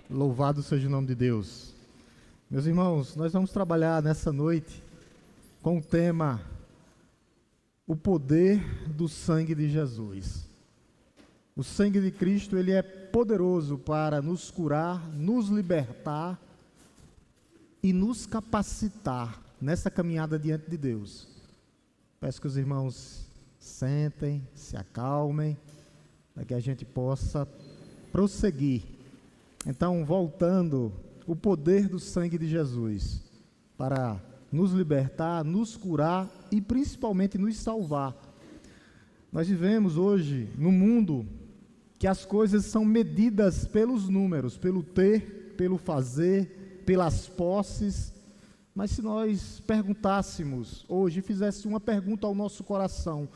Louvado seja o nome de Deus. Meus irmãos, nós vamos trabalhar nessa noite com o tema o poder do sangue de Jesus. O sangue de Cristo, ele é poderoso para nos curar, nos libertar e nos capacitar nessa caminhada diante de Deus. Peço que os irmãos sentem, se acalmem, para que a gente possa prosseguir. Então, voltando, o poder do sangue de Jesus para nos libertar, nos curar e principalmente nos salvar. Nós vivemos hoje num mundo que as coisas são medidas pelos números, pelo ter, pelo fazer, pelas posses. Mas se nós perguntássemos hoje, fizesse uma pergunta ao nosso coração: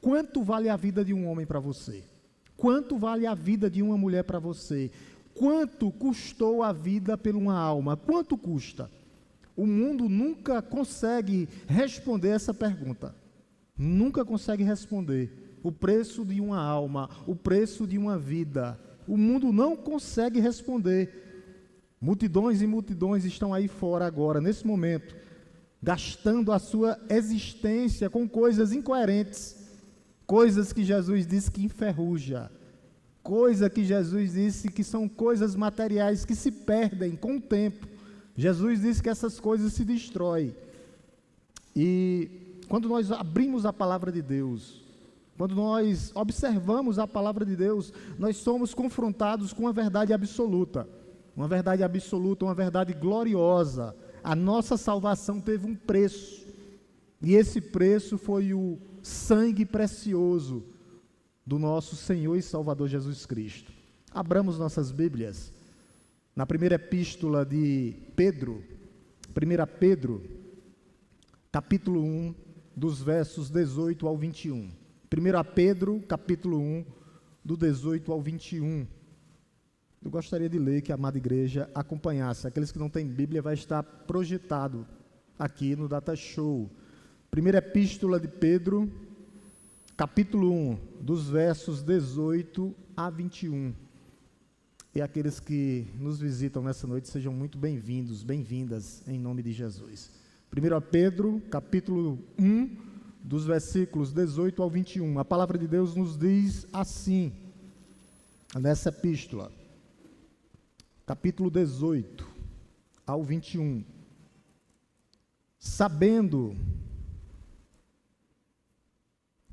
quanto vale a vida de um homem para você? Quanto vale a vida de uma mulher para você? Quanto custou a vida por uma alma? Quanto custa? O mundo nunca consegue responder essa pergunta. Nunca consegue responder. O preço de uma alma, o preço de uma vida. O mundo não consegue responder. Multidões e multidões estão aí fora agora, nesse momento, gastando a sua existência com coisas incoerentes. Coisas que Jesus disse que enferruja, coisa que Jesus disse que são coisas materiais que se perdem com o tempo. Jesus disse que essas coisas se destroem. E quando nós abrimos a palavra de Deus, quando nós observamos a palavra de Deus, nós somos confrontados com uma verdade absoluta, uma verdade gloriosa. A nossa salvação teve um preço, e esse preço foi o sangue precioso do nosso Senhor e Salvador Jesus Cristo. Abramos nossas Bíblias na primeira epístola de Pedro, 1 Pedro, capítulo 1, dos versos 18 ao 21. 1 Pedro, capítulo 1, do 18 ao 21. Eu gostaria de ler, que a amada igreja acompanhasse. Aqueles que não têm Bíblia, vai estar projetado aqui no Data Show. Primeira epístola de Pedro, capítulo 1, dos versos 18 a 21. E aqueles que nos visitam nessa noite, sejam muito bem-vindos, bem-vindas, em nome de Jesus. 1 Pedro, capítulo 1, dos versículos 18 ao 21. A palavra de Deus nos diz assim, nessa epístola, capítulo 18 ao 21. Sabendo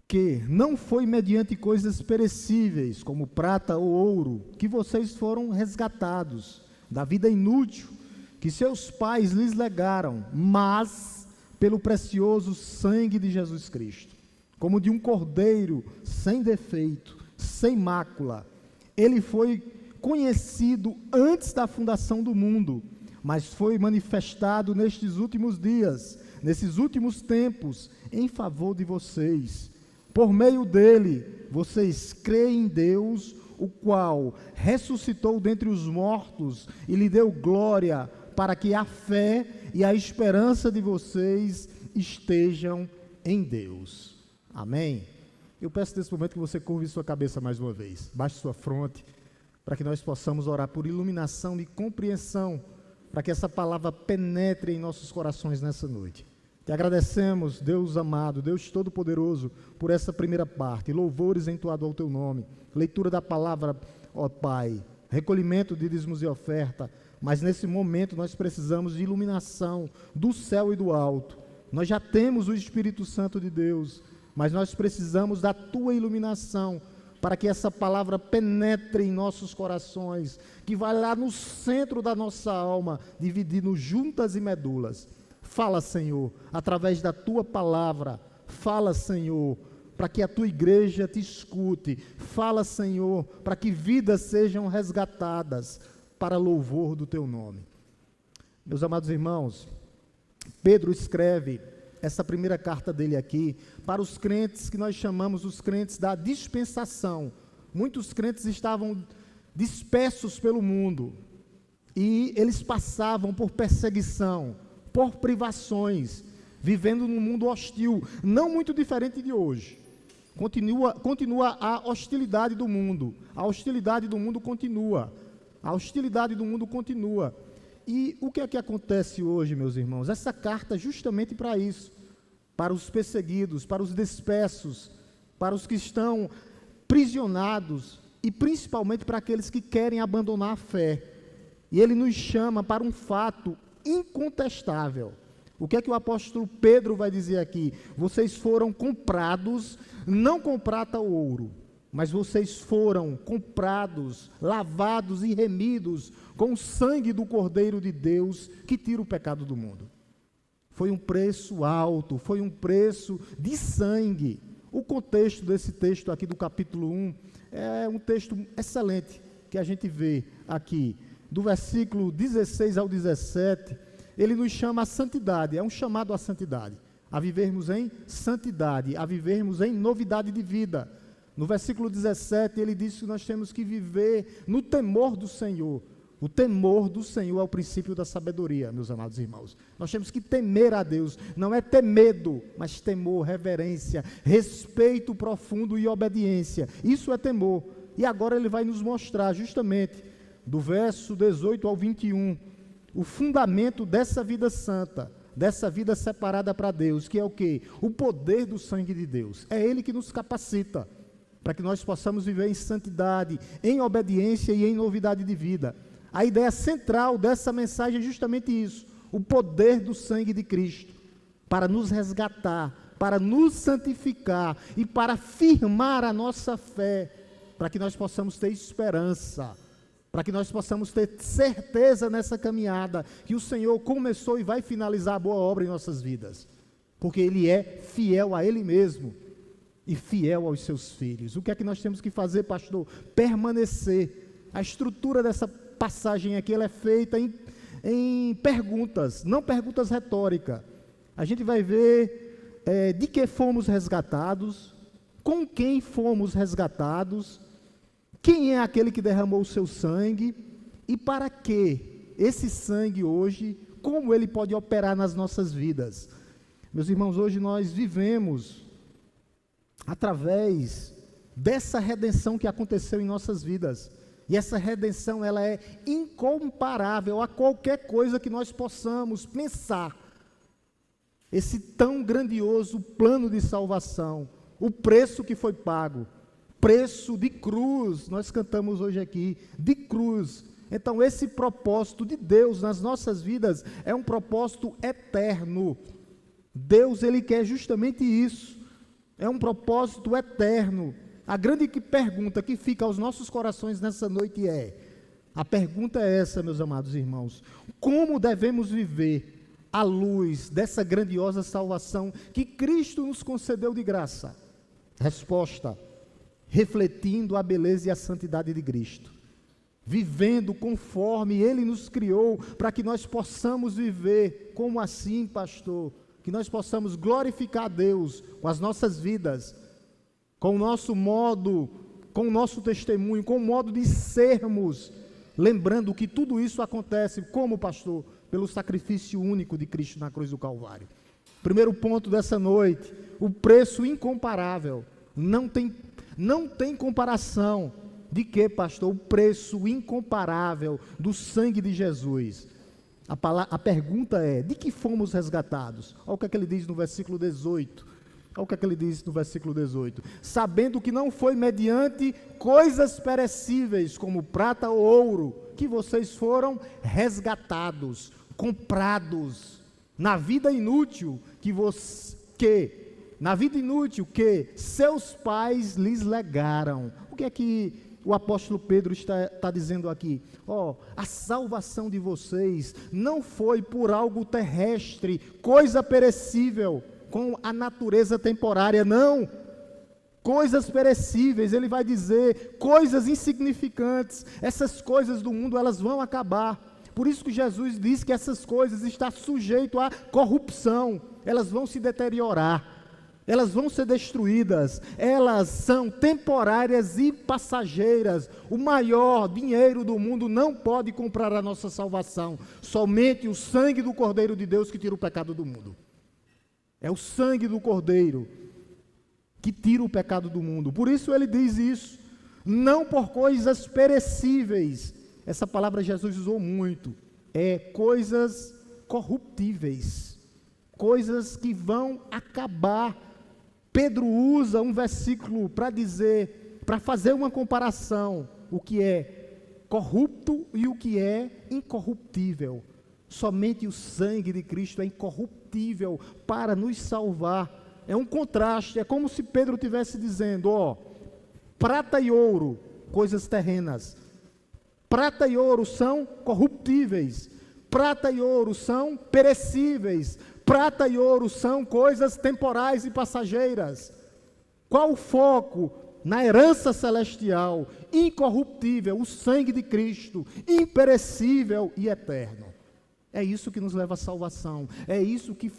que não foi mediante coisas perecíveis, como prata ou ouro, que vocês foram resgatados da vida inútil que seus pais lhes legaram, mas pelo precioso sangue de Jesus Cristo, como de um cordeiro sem defeito, sem mácula. Ele foi conhecido antes da fundação do mundo, mas foi manifestado nestes últimos dias, nesses últimos tempos, em favor de vocês. Por meio dele, vocês creem em Deus, o qual ressuscitou dentre os mortos e lhe deu glória, para que a fé e a esperança de vocês estejam em Deus. Amém? Eu peço nesse momento que você curve sua cabeça mais uma vez, baixe sua fronte, para que nós possamos orar por iluminação e compreensão, para que essa palavra penetre em nossos corações nessa noite. Te agradecemos, Deus amado, Deus Todo-Poderoso, por essa primeira parte, louvores entoados ao Teu nome, leitura da palavra, ó Pai, recolhimento de dízimos e oferta, mas nesse momento nós precisamos de iluminação do céu e do alto. Nós já temos o Espírito Santo de Deus, mas nós precisamos da Tua iluminação, para que essa palavra penetre em nossos corações, que vai lá no centro da nossa alma, dividindo juntas e medulas. Fala, Senhor, através da Tua palavra. Fala, Senhor, para que a Tua igreja te escute. Fala, Senhor, para que vidas sejam resgatadas para louvor do Teu nome. Meus amados irmãos, Pedro escreve essa primeira carta dele aqui para os crentes que nós chamamos os crentes da dispensação. Muitos crentes estavam dispersos pelo mundo e eles passavam por perseguição, por privações, vivendo num mundo hostil, não muito diferente de hoje. Continua a hostilidade do mundo. A hostilidade do mundo continua. A hostilidade do mundo continua. E o que é que acontece hoje, meus irmãos? Essa carta é justamente para isso, para os perseguidos, para os dispersos, para os que estão prisionados e principalmente para aqueles que querem abandonar a fé. E ele nos chama para um fato incontestável. O que é que o apóstolo Pedro vai dizer aqui? Vocês foram comprados, não com prata ou ouro, mas vocês foram comprados, lavados e remidos com o sangue do Cordeiro de Deus que tira o pecado do mundo. Foi um preço alto, foi um preço de sangue. O contexto desse texto aqui do capítulo 1 é um texto excelente que a gente vê aqui. Do versículo 16 ao 17, ele nos chama à santidade, é um chamado à santidade, a vivermos em santidade, a vivermos em novidade de vida. No versículo 17, ele diz que nós temos que viver no temor do Senhor. O temor do Senhor é o princípio da sabedoria, meus amados irmãos. Nós temos que temer a Deus, não é ter medo, mas temor, reverência, respeito profundo e obediência. Isso é temor. E agora ele vai nos mostrar justamente, do verso 18 ao 21, o fundamento dessa vida santa, dessa vida separada para Deus, que é o quê? O poder do sangue de Deus. É Ele que nos capacita para que nós possamos viver em santidade, em obediência e em novidade de vida. A ideia central dessa mensagem é justamente isso, o poder do sangue de Cristo, para nos resgatar, para nos santificar e para firmar a nossa fé, para que nós possamos ter esperança, para que nós possamos ter certeza nessa caminhada, que o Senhor começou e vai finalizar a boa obra em nossas vidas, porque Ele é fiel a Ele mesmo e fiel aos seus filhos. O que é que nós temos que fazer, pastor? Permanecer. A estrutura dessa passagem aqui, ela é feita em perguntas, não perguntas retóricas. A gente vai ver de que fomos resgatados, com quem fomos resgatados, quem é aquele que derramou o seu sangue e para que esse sangue hoje, como ele pode operar nas nossas vidas. Meus irmãos, hoje nós vivemos através dessa redenção que aconteceu em nossas vidas. E essa redenção, ela é incomparável a qualquer coisa que nós possamos pensar. Esse tão grandioso plano de salvação, o preço que foi pago, preço de cruz, nós cantamos hoje aqui, de cruz. Então esse propósito de Deus nas nossas vidas é um propósito eterno. Deus, Ele quer justamente isso, é um propósito eterno. A grande pergunta que fica aos nossos corações nessa noite a pergunta é essa, meus amados irmãos: como devemos viver à luz dessa grandiosa salvação que Cristo nos concedeu de graça? Resposta: refletindo a beleza e a santidade de Cristo, vivendo conforme Ele nos criou, para que nós possamos viver. Como assim, pastor? Que nós possamos glorificar a Deus com as nossas vidas, com o nosso modo, com o nosso testemunho, com o modo de sermos, lembrando que tudo isso acontece, como, pastor? Pelo sacrifício único de Cristo na cruz do Calvário. Primeiro ponto dessa noite: o preço incomparável. Não tem comparação. De que, pastor? O preço incomparável do sangue de Jesus. A pergunta é: de que fomos resgatados? Olha o que é que ele diz no versículo 18. Olha o que é que ele diz no versículo 18. Sabendo que não foi mediante coisas perecíveis, como prata ou ouro, que vocês foram resgatados, comprados, na vida inútil que seus pais lhes legaram. O que é que o apóstolo Pedro está dizendo aqui? A salvação de vocês não foi por algo terrestre, coisa perecível, com a natureza temporária, não. Coisas perecíveis, ele vai dizer, coisas insignificantes. Essas coisas do mundo, elas vão acabar. Por isso que Jesus diz que essas coisas estão sujeitas à corrupção, elas vão se deteriorar, elas vão ser destruídas, elas são temporárias e passageiras. O maior dinheiro do mundo não pode comprar a nossa salvação, somente o sangue do Cordeiro de Deus que tira o pecado do mundo. É o sangue do Cordeiro que tira o pecado do mundo. Por isso ele diz isso, não por coisas perecíveis. essa palavra Jesus usou muito, coisas corruptíveis, coisas que vão acabar. Pedro usa um versículo para dizer, para fazer uma comparação, o que é corrupto e o que é incorruptível. Somente o sangue de Cristo é incorruptível para nos salvar. É um contraste, é como se Pedro estivesse dizendo, prata e ouro, coisas terrenas. Prata e ouro são corruptíveis. Prata e ouro são perecíveis. Prata e ouro são coisas temporais e passageiras. Qual o foco? Na herança celestial, incorruptível, o sangue de Cristo, imperecível e eterno. É isso que nos leva à salvação, é isso que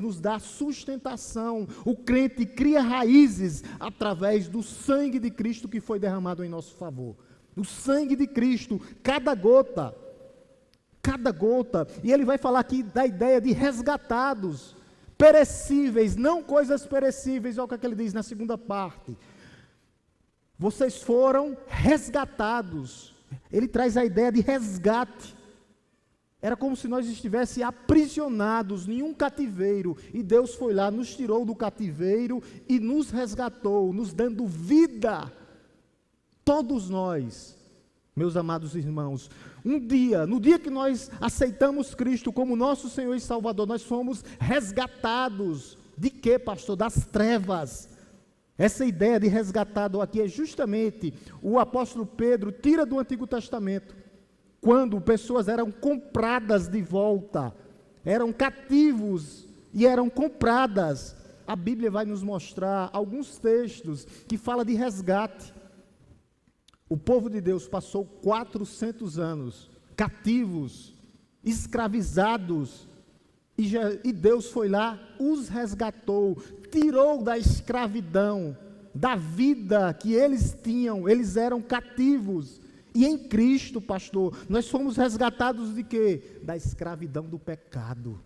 nos dá sustentação. O crente cria raízes através do sangue de Cristo que foi derramado em nosso favor. O sangue de Cristo, cada gota, e ele vai falar aqui da ideia de resgatados, perecíveis, não coisas perecíveis, olha o que ele diz na segunda parte. Vocês foram resgatados, ele traz a ideia de resgate. Era como se nós estivéssemos aprisionados em um cativeiro, e Deus foi lá, nos tirou do cativeiro e nos resgatou, nos dando vida. Todos nós, meus amados irmãos, no dia que nós aceitamos Cristo como nosso Senhor e Salvador, nós fomos resgatados. De quê, pastor? Das trevas. Essa ideia de resgatado aqui é justamente o apóstolo Pedro tira do Antigo Testamento, quando pessoas eram compradas de volta, eram cativos e eram compradas. A Bíblia vai nos mostrar alguns textos que falam de resgate. O povo de Deus passou 400 anos cativos, escravizados, e Deus foi lá, os resgatou, tirou da escravidão, da vida que eles tinham. Eles eram cativos. E em Cristo, pastor, nós fomos resgatados de quê? Da escravidão do pecado.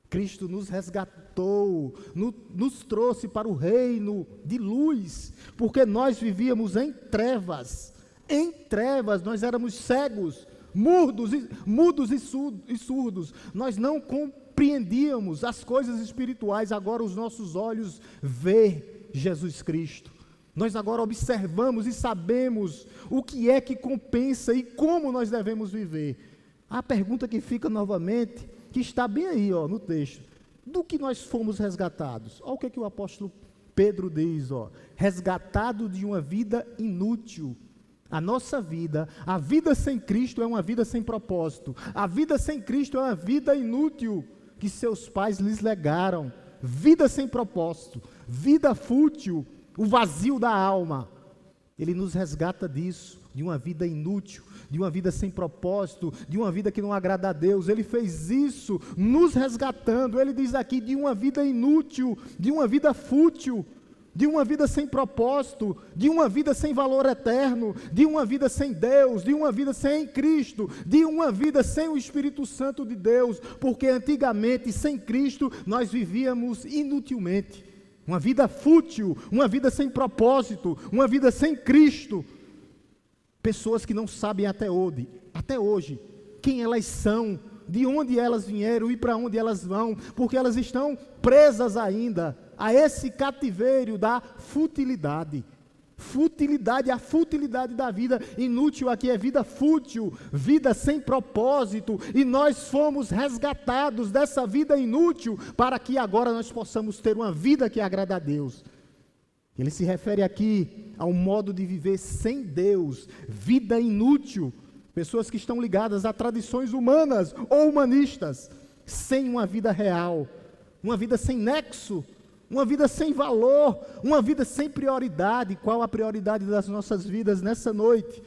Cristo nos resgatou, nos trouxe para o reino de luz, porque nós vivíamos em trevas, nós éramos cegos, mudos e surdos, nós não compreendíamos as coisas espirituais. Agora os nossos olhos veem Jesus Cristo. Nós agora observamos e sabemos o que é que compensa e como nós devemos viver. A pergunta que fica novamente, que está bem aí no texto, do que nós fomos resgatados? Olha o que o apóstolo Pedro diz, resgatado de uma vida inútil. A nossa vida, a vida sem Cristo é uma vida sem propósito. A vida sem Cristo é uma vida inútil que seus pais lhes legaram. Vida sem propósito, vida fútil, o vazio da alma. Ele nos resgata disso, de uma vida inútil, de uma vida sem propósito, de uma vida que não agrada a Deus. Ele fez isso nos resgatando. Ele diz aqui, de uma vida inútil, de uma vida fútil, de uma vida sem propósito, de uma vida sem valor eterno, de uma vida sem Deus, de uma vida sem Cristo, de uma vida sem o Espírito Santo de Deus, porque antigamente, sem Cristo, nós vivíamos inutilmente. Uma vida fútil, uma vida sem propósito, uma vida sem Cristo. Pessoas que não sabem até hoje, quem elas são, de onde elas vieram e para onde elas vão, porque elas estão presas ainda a esse cativeiro da futilidade. A futilidade da vida. Inútil aqui é vida fútil, vida sem propósito, e nós fomos resgatados dessa vida inútil para que agora nós possamos ter uma vida que agrada a Deus. Ele se refere aqui ao modo de viver sem Deus, vida inútil, pessoas que estão ligadas a tradições humanas ou humanistas, sem uma vida real, uma vida sem nexo, uma vida sem valor, uma vida sem prioridade. Qual a prioridade das nossas vidas nessa noite?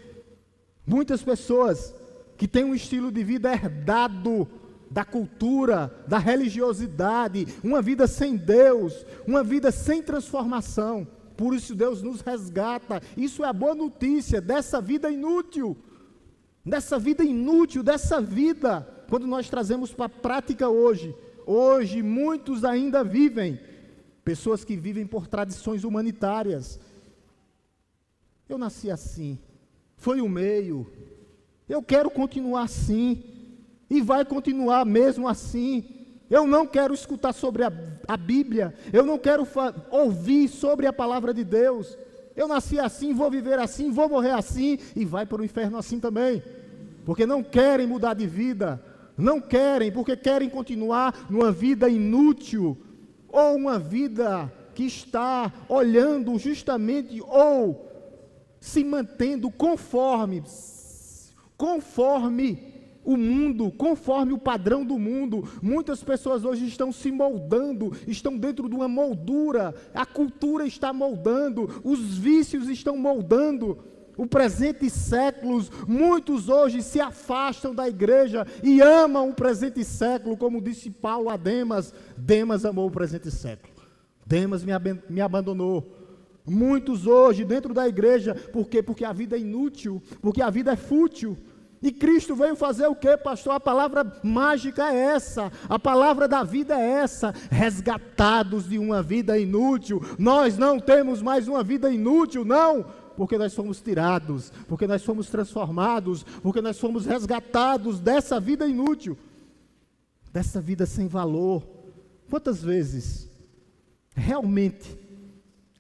Muitas pessoas que têm um estilo de vida herdado da cultura, da religiosidade, uma vida sem Deus, uma vida sem transformação. Por isso Deus nos resgata. Isso é a boa notícia dessa vida inútil, dessa vida, quando nós trazemos para a prática hoje. Hoje muitos ainda vivem, pessoas que vivem por tradições humanitárias. Eu nasci assim, foi o meio, Eu quero continuar assim, e vai continuar mesmo assim. Eu não quero escutar sobre a Bíblia, eu não quero ouvir sobre a palavra de Deus. Eu nasci assim, vou viver assim, vou morrer assim, e vai para o inferno assim também. Porque não querem mudar de vida, não querem, porque querem continuar numa vida inútil, ou uma vida que está olhando justamente, ou se mantendo conforme o mundo, conforme o padrão do mundo. Muitas pessoas hoje estão se moldando, estão dentro de uma moldura, a cultura está moldando, os vícios estão moldando o presente século. Muitos hoje se afastam da igreja e amam o presente século, como disse Paulo a Demas. Demas amou o presente século, Demas me abandonou. Muitos hoje dentro da igreja, por quê? Porque a vida é inútil, porque a vida é fútil. E Cristo veio fazer o quê, pastor? A palavra mágica é essa, a palavra da vida é essa: resgatados de uma vida inútil. Nós não temos mais uma vida inútil, não, porque nós fomos tirados, porque nós fomos transformados, porque nós fomos resgatados dessa vida inútil, dessa vida sem valor. Quantas vezes realmente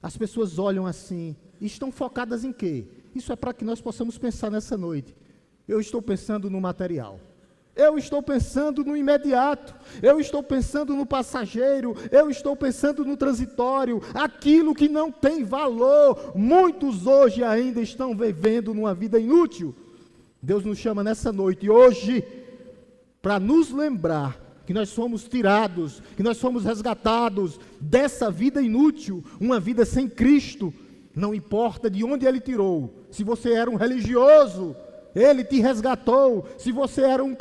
as pessoas olham assim e estão focadas em quê? Isso é para que nós possamos pensar nessa noite. Eu estou pensando no material, eu estou pensando no imediato, eu estou pensando no passageiro, eu estou pensando no transitório, aquilo que não tem valor. Muitos hoje ainda estão vivendo numa vida inútil. Deus nos chama nessa noite, hoje, para nos lembrar que nós fomos tirados, que nós fomos resgatados dessa vida inútil, uma vida sem Cristo. Não importa de onde Ele tirou, se você era um religioso, Ele te resgatou. Se você era um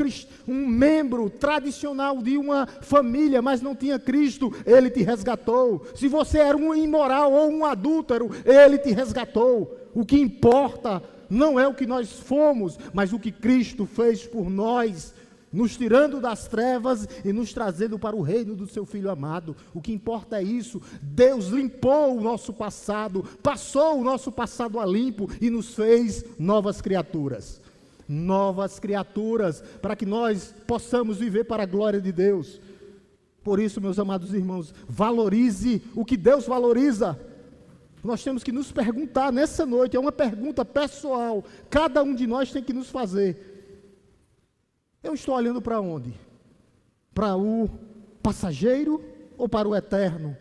membro tradicional de uma família, mas não tinha Cristo, Ele te resgatou. Se você era um imoral ou um adúltero, Ele te resgatou. O que importa não é o que nós fomos, mas o que Cristo fez por nós, nos tirando das trevas e nos trazendo para o reino do seu Filho amado. O que importa é isso. Deus limpou o nosso passado, passou o nosso passado a limpo e nos fez novas criaturas. Novas criaturas, para que nós possamos viver para a glória de Deus. Por isso, meus amados irmãos, valorize o que Deus valoriza. Nós temos que nos perguntar nessa noite, é uma pergunta pessoal, cada um de nós tem que nos fazer: eu estou olhando para onde? Para o passageiro ou para o eterno?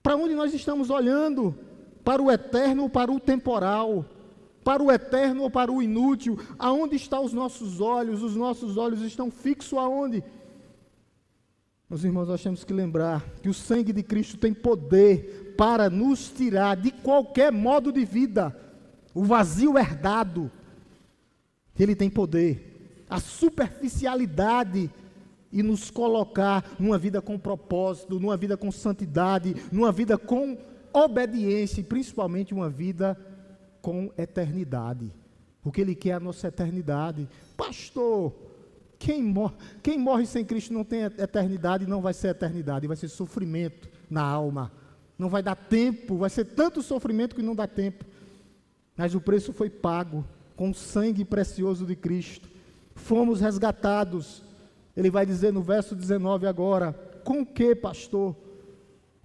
Para onde nós estamos olhando? Para o eterno ou para o temporal? Para o eterno ou para o inútil? Aonde estão os nossos olhos? Os nossos olhos estão fixos aonde? Meus irmãos, nós temos que lembrar que o sangue de Cristo tem poder para nos tirar de qualquer modo de vida, o vazio herdado. Ele tem poder, a superficialidade, e nos colocar numa vida com propósito, numa vida com santidade, numa vida com obediência e principalmente uma vida com eternidade, porque Ele quer a nossa eternidade. Pastor, quem morre sem Cristo não tem eternidade, não vai ser eternidade, vai ser sofrimento na alma, não vai dar tempo, vai ser tanto sofrimento que não dá tempo, mas o preço foi pago com o sangue precioso de Cristo. Fomos resgatados. Ele vai dizer no verso 19 agora: com que, pastor?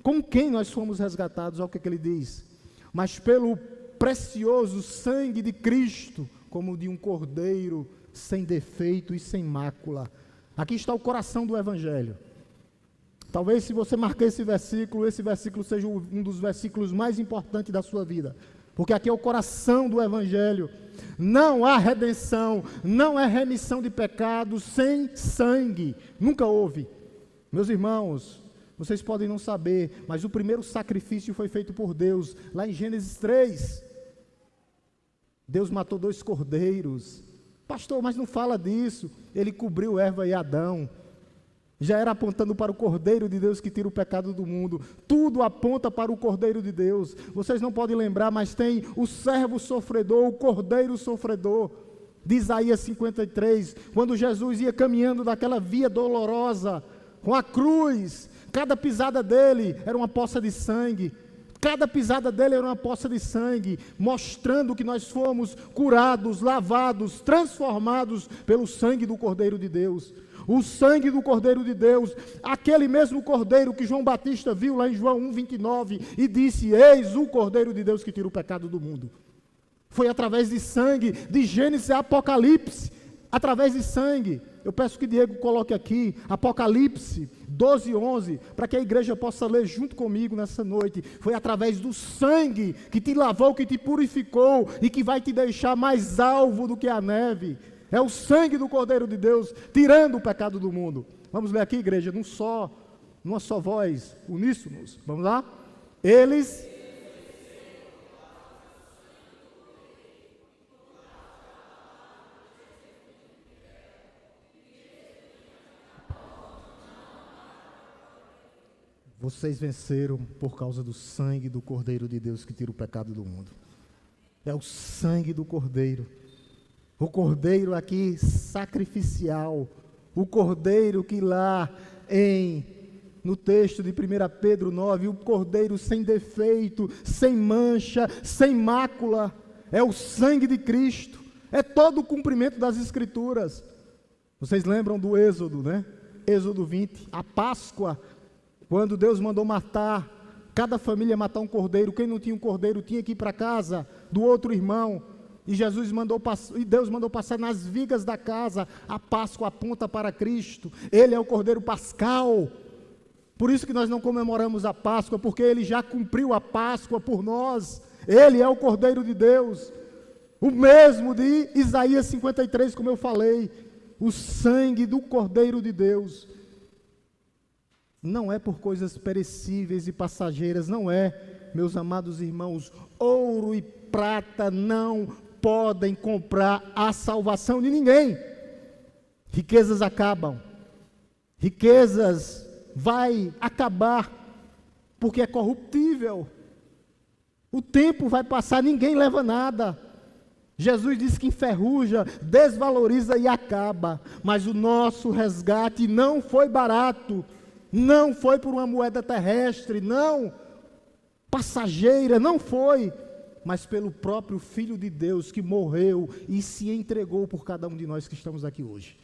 Com quem nós fomos resgatados? Olha o que ele diz: mas pelo precioso sangue de Cristo, como de um cordeiro sem defeito e sem mácula. Aqui está o coração do Evangelho. Talvez, se você marcar esse versículo seja um dos versículos mais importantes da sua vida, porque aqui é o coração do Evangelho. Não há redenção, não há remissão de pecados sem sangue. Nunca houve. Meus irmãos, vocês podem não saber, mas o primeiro sacrifício foi feito por Deus, lá em Gênesis 3. Deus matou 2 cordeiros. Pastor, mas não fala disso. Ele cobriu Eva e Adão. Já era apontando para o Cordeiro de Deus que tira o pecado do mundo. Tudo aponta para o Cordeiro de Deus. Vocês não podem lembrar, mas tem o servo sofredor, o Cordeiro sofredor, de Isaías 53, quando Jesus ia caminhando daquela via dolorosa, com a cruz, cada pisada dele era uma poça de sangue. Cada pisada dele era uma poça de sangue, mostrando que nós fomos curados, lavados, transformados pelo sangue do Cordeiro de Deus. O sangue do Cordeiro de Deus, aquele mesmo Cordeiro que João Batista viu lá em João 1,29 e disse: eis o Cordeiro de Deus que tira o pecado do mundo. Foi através de sangue, de Gênesis a Apocalipse, através de sangue. Eu peço que Diego coloque aqui, Apocalipse 12:11, para que a igreja possa ler junto comigo nessa noite. Foi através do sangue que te lavou, que te purificou e que vai te deixar mais alvo do que a neve. É o sangue do Cordeiro de Deus, tirando o pecado do mundo. Vamos ler aqui, igreja, numa só voz, uníssonos. Vamos lá? Eles... Vocês venceram por causa do sangue do Cordeiro de Deus que tira o pecado do mundo. É o sangue do Cordeiro. O Cordeiro aqui sacrificial. O Cordeiro que lá no texto de 1 Pedro 9, o Cordeiro sem defeito, sem mancha, sem mácula. É o sangue de Cristo. É todo o cumprimento das Escrituras. Vocês lembram do Êxodo, né? Êxodo 20, a Páscoa. Quando Deus mandou matar, cada família matar um cordeiro, quem não tinha um cordeiro tinha que ir para casa do outro irmão, e Deus mandou passar nas vigas da casa. A Páscoa aponta para Cristo, Ele é o Cordeiro Pascal. Por isso que nós não comemoramos a Páscoa, porque Ele já cumpriu a Páscoa por nós. Ele é o Cordeiro de Deus, o mesmo de Isaías 53, como eu falei, o sangue do Cordeiro de Deus. Não é por coisas perecíveis e passageiras, não é, meus amados irmãos. Ouro e prata não podem comprar a salvação de ninguém. Riquezas acabam, riquezas vai acabar, porque é corruptível. O tempo vai passar, ninguém leva nada. Jesus disse que enferruja, desvaloriza e acaba, mas o nosso resgate não foi barato. Não foi por uma moeda terrestre, não, passageira, não foi, mas pelo próprio Filho de Deus que morreu e se entregou por cada um de nós que estamos aqui hoje.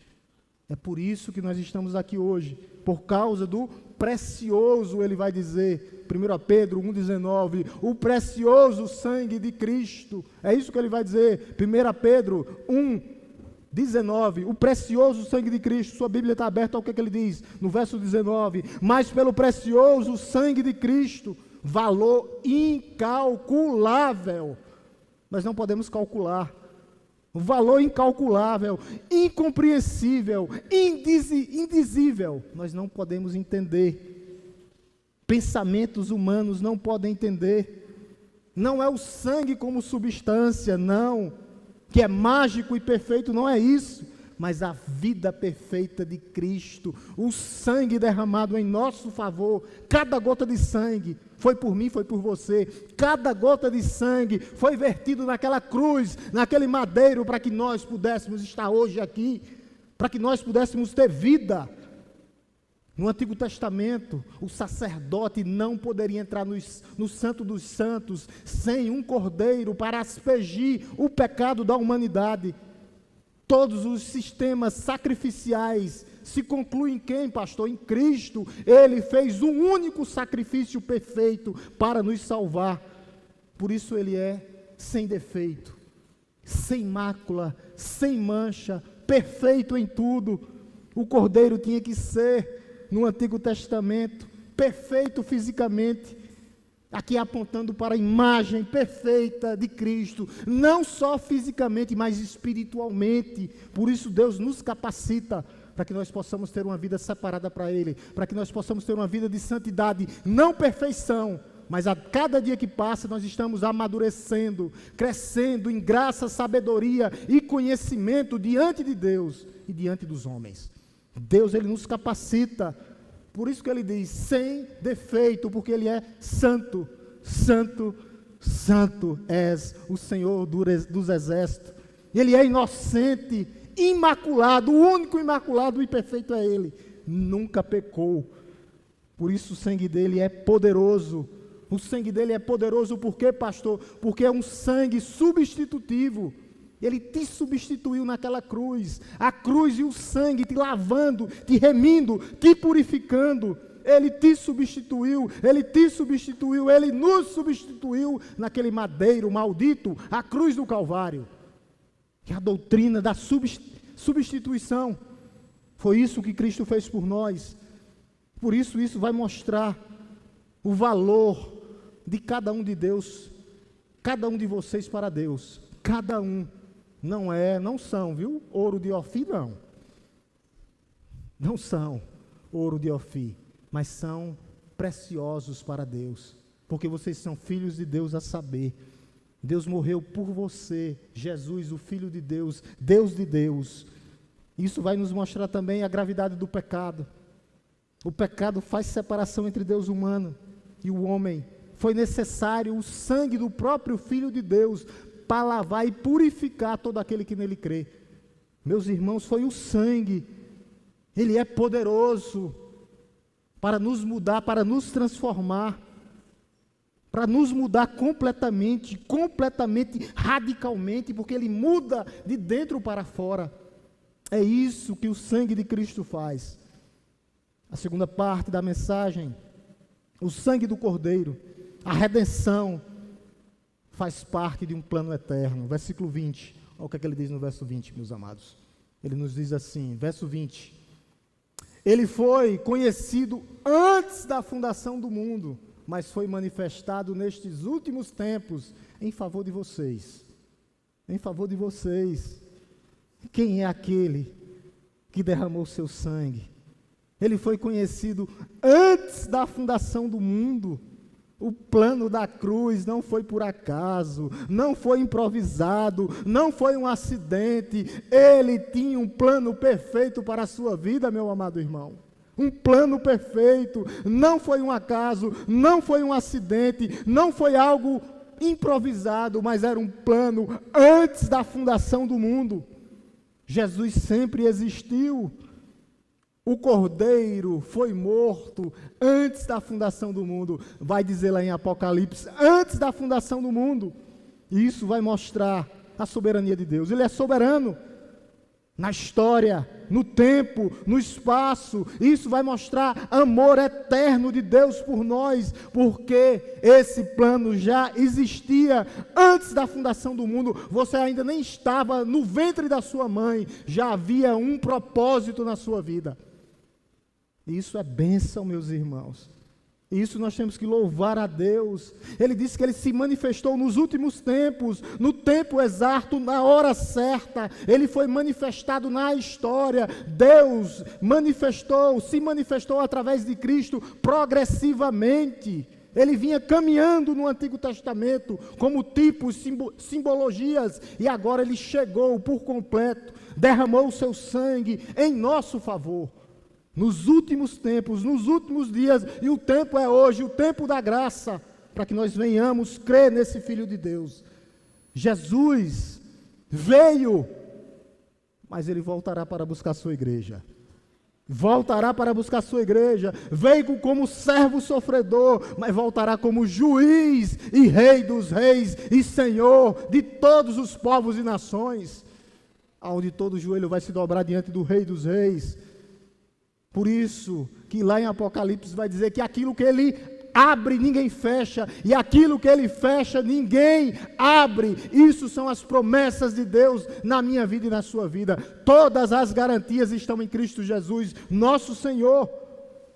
É por isso que nós estamos aqui hoje, por causa do precioso, ele vai dizer, 1 Pedro 1,19, o precioso sangue de Cristo. É isso que ele vai dizer, 1 Pedro 1,19, o precioso sangue de Cristo. Sua Bíblia está aberta ao que ele diz, no verso 19, mas pelo precioso sangue de Cristo, valor incalculável. Nós não podemos calcular, valor incalculável, incompreensível, indizível, nós não podemos entender, pensamentos humanos não podem entender. Não é o sangue como substância, não, que é mágico e perfeito, não é isso, mas a vida perfeita de Cristo, o sangue derramado em nosso favor. Cada gota de sangue foi por mim, foi por você, cada gota de sangue foi vertido naquela cruz, naquele madeiro, para que nós pudéssemos estar hoje aqui, para que nós pudéssemos ter vida. No Antigo Testamento, o sacerdote não poderia entrar no Santo dos Santos sem um cordeiro para aspergir o pecado da humanidade. Todos os sistemas sacrificiais se concluem em quem, pastor? Em Cristo. Ele fez um único sacrifício perfeito para nos salvar. Por isso ele é sem defeito, sem mácula, sem mancha, perfeito em tudo. O cordeiro tinha que ser, no Antigo Testamento, perfeito fisicamente, aqui apontando para a imagem perfeita de Cristo, não só fisicamente, mas espiritualmente. Por isso Deus nos capacita para que nós possamos ter uma vida separada para Ele, para que nós possamos ter uma vida de santidade, não perfeição, mas a cada dia que passa nós estamos amadurecendo, crescendo em graça, sabedoria e conhecimento diante de Deus e diante dos homens. Deus, Ele nos capacita, por isso que Ele diz, sem defeito, porque Ele é santo, santo, santo és o Senhor dos exércitos. Ele é inocente, imaculado, o único imaculado e perfeito é Ele, nunca pecou. Por isso o sangue dele é poderoso O sangue dele é poderoso, por quê, pastor? Porque é um sangue substitutivo. Ele te substituiu naquela cruz. A cruz e o sangue te lavando, te remindo, te purificando. Ele te substituiu, ele te substituiu, ele nos substituiu naquele madeiro maldito, a cruz do Calvário. Que é a doutrina da substituição. Foi isso que Cristo fez por nós. Por isso, isso vai mostrar o valor de cada um de Deus, cada um de vocês para Deus. Cada um. Não são, viu? Ouro de Ofir, não. Não são ouro de Ofir, mas são preciosos para Deus, porque vocês são filhos de Deus, a saber, Deus morreu por você, Jesus, o Filho de Deus, Deus de Deus. Isso vai nos mostrar também a gravidade do pecado. O pecado faz separação entre Deus humano e o homem. Foi necessário o sangue do próprio Filho de Deus para lavar e purificar todo aquele que nele crê. Meus irmãos, foi o sangue. Ele é poderoso para nos mudar, para nos transformar, para nos mudar completamente, radicalmente, porque ele muda de dentro para fora. É isso que o sangue de Cristo faz. A segunda parte da mensagem, o sangue do Cordeiro, a redenção, faz parte de um plano eterno. Versículo 20, olha o que é que ele diz no verso 20, meus amados. Ele nos diz assim, verso 20: ele foi conhecido antes da fundação do mundo, mas foi manifestado nestes últimos tempos em favor de vocês. Em favor de vocês. Quem é aquele que derramou seu sangue? Ele foi conhecido antes da fundação do mundo. O plano da cruz não foi por acaso, não foi improvisado, não foi um acidente. Ele tinha um plano perfeito para a sua vida, meu amado irmão. Um plano perfeito, não foi um acaso, não foi um acidente, não foi algo improvisado, mas era um plano antes da fundação do mundo. Jesus sempre existiu. O Cordeiro foi morto antes da fundação do mundo. Vai dizer lá em Apocalipse, antes da fundação do mundo. E isso vai mostrar a soberania de Deus. Ele é soberano na história, no tempo, no espaço. Isso vai mostrar amor eterno de Deus por nós, porque esse plano já existia antes da fundação do mundo. Você ainda nem estava no ventre da sua mãe, já havia um propósito na sua vida. Isso é bênção, meus irmãos. Isso nós temos que louvar a Deus. Ele disse que ele se manifestou nos últimos tempos, no tempo exato, na hora certa. Ele foi manifestado na história. Deus se manifestou através de Cristo progressivamente. Ele vinha caminhando no Antigo Testamento como tipos, simbologias, e agora ele chegou por completo, derramou o seu sangue em nosso favor. Nos últimos tempos, nos últimos dias, e o tempo é hoje, o tempo da graça, para que nós venhamos crer nesse Filho de Deus. Jesus veio, mas ele voltará para buscar a sua igreja. Voltará para buscar a sua igreja. Veio como servo sofredor, mas voltará como juiz e rei dos reis e senhor de todos os povos e nações, aonde todo joelho vai se dobrar diante do Rei dos Reis. Por isso que lá em Apocalipse vai dizer que aquilo que ele abre, ninguém fecha, e aquilo que ele fecha, ninguém abre. Isso são as promessas de Deus na minha vida e na sua vida. Todas as garantias estão em Cristo Jesus, nosso Senhor.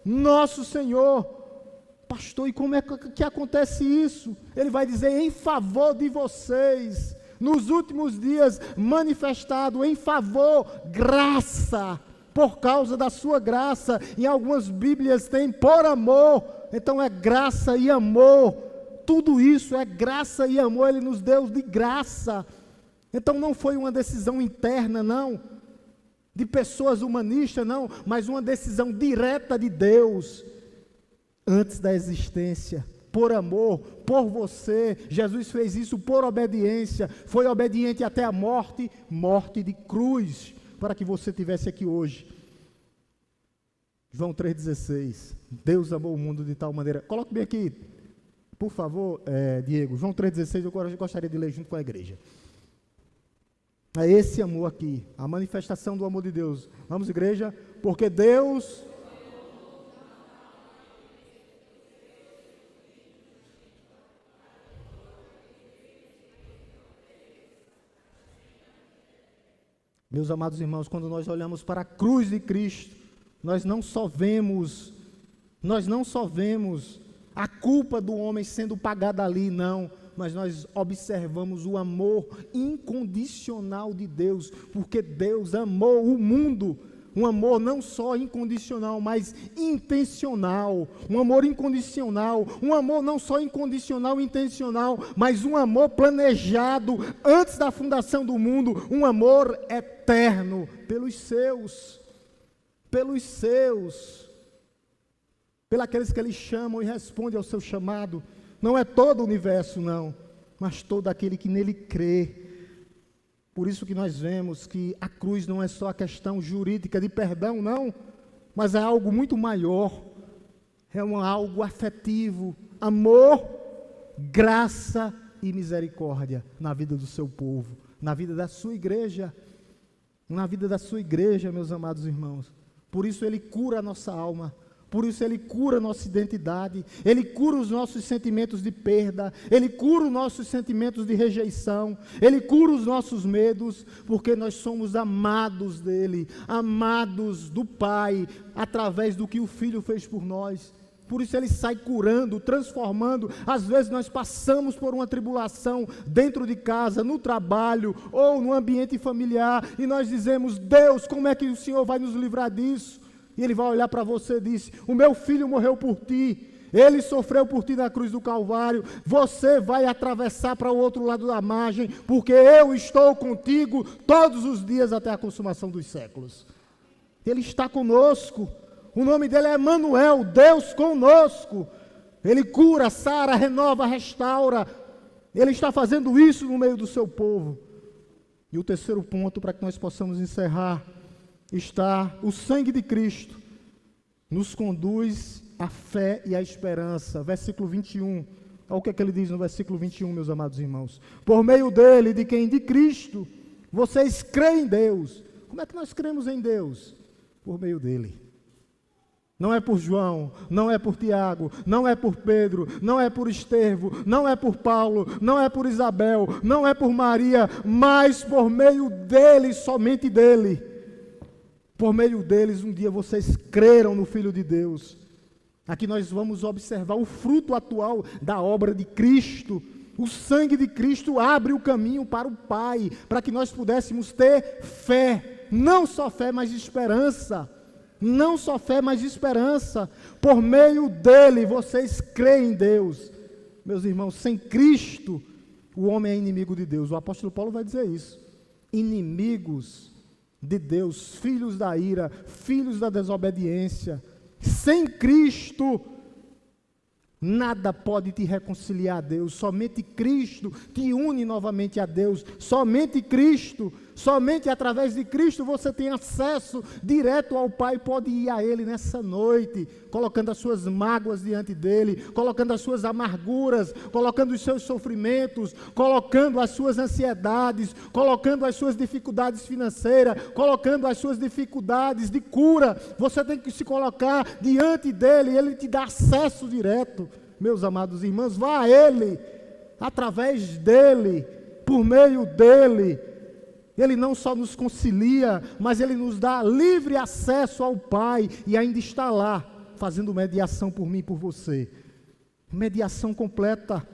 Nosso Senhor. Pastor, e como é que acontece isso? Ele vai dizer, em favor de vocês, nos últimos dias, manifestado em favor, graça, por causa da sua graça. Em algumas Bíblias tem por amor. Então é graça e amor. Tudo isso é graça e amor. Ele nos deu de graça. Então não foi uma decisão interna, não, de pessoas humanistas, não, mas uma decisão direta de Deus, antes da existência, por amor, por você. Jesus fez isso por obediência. Foi obediente até a morte, morte de cruz, para que você estivesse aqui hoje. João 3,16, Deus amou o mundo de tal maneira, coloque bem aqui, Por favor, Diego, João 3,16, eu gostaria de ler junto com a igreja. É esse amor aqui, a manifestação do amor de Deus. Vamos, igreja? Porque Deus... Meus amados irmãos, quando nós olhamos para a cruz de Cristo, nós não só vemos a culpa do homem sendo pagada ali, não, mas nós observamos o amor incondicional de Deus, porque Deus amou o mundo, um amor não só incondicional, mas intencional, um amor incondicional, um amor não só incondicional e intencional, mas um amor planejado antes da fundação do mundo, um amor eterno pelos seus, pelos que Ele chamam e respondem ao seu chamado. Não é todo o universo, não, mas todo aquele que nele crê. Por isso que nós vemos que a cruz não é só a questão jurídica de perdão, não, mas é algo muito maior, é algo afetivo, amor, graça e misericórdia na vida do seu povo, na vida da sua igreja, meus amados irmãos. Por isso Ele cura a nossa alma. Por isso Ele cura a nossa identidade, Ele cura os nossos sentimentos de perda, Ele cura os nossos sentimentos de rejeição, Ele cura os nossos medos, porque nós somos amados dEle, amados do Pai, através do que o Filho fez por nós. Por isso Ele sai curando, transformando. Às vezes nós passamos por uma tribulação dentro de casa, no trabalho ou no ambiente familiar, e nós dizemos: Deus, como é que o Senhor vai nos livrar disso? E Ele vai olhar para você e diz: o meu filho morreu por ti, Ele sofreu por ti na cruz do Calvário, você vai atravessar para o outro lado da margem, porque eu estou contigo todos os dias até a consumação dos séculos. Ele está conosco, o nome dele é Emanuel, Deus conosco. Ele cura, sara, renova, restaura. Ele está fazendo isso no meio do seu povo. E o terceiro ponto, para que nós possamos encerrar, está o sangue de Cristo, nos conduz à fé e à esperança. Versículo 21, olha o que ele diz no versículo 21, meus amados irmãos: por meio dele, de quem? De Cristo, vocês creem em Deus. Como é que nós cremos em Deus? Por meio dele. Não é por João, não é por Tiago, não é por Pedro, não é por Estevão, não é por Paulo, não é por Isabel, não é por Maria, mas por meio dele, somente dele. Por meio deles, um dia vocês creram no Filho de Deus. Aqui nós vamos observar o fruto atual da obra de Cristo. O sangue de Cristo abre o caminho para o Pai, para que nós pudéssemos ter fé. Não só fé, mas esperança. Não só fé, mas esperança. Por meio dele, vocês creem em Deus. Meus irmãos, sem Cristo, o homem é inimigo de Deus. O apóstolo Paulo vai dizer isso. Inimigos de Deus, filhos da ira, filhos da desobediência. Sem Cristo, nada pode te reconciliar a Deus. Somente Cristo te une novamente a Deus. Somente Cristo, somente através de Cristo você tem acesso direto ao Pai. Pode ir a Ele nessa noite, colocando as suas mágoas diante dEle, colocando as suas amarguras, colocando os seus sofrimentos, colocando as suas ansiedades, colocando as suas dificuldades financeiras, colocando as suas dificuldades de cura. Você tem que se colocar diante dEle, Ele te dá acesso direto. Meus amados irmãos, vá a Ele, através dEle, por meio dEle. Ele não só nos concilia, mas Ele nos dá livre acesso ao Pai, e ainda está lá, fazendo mediação por mim e por você. Mediação completa.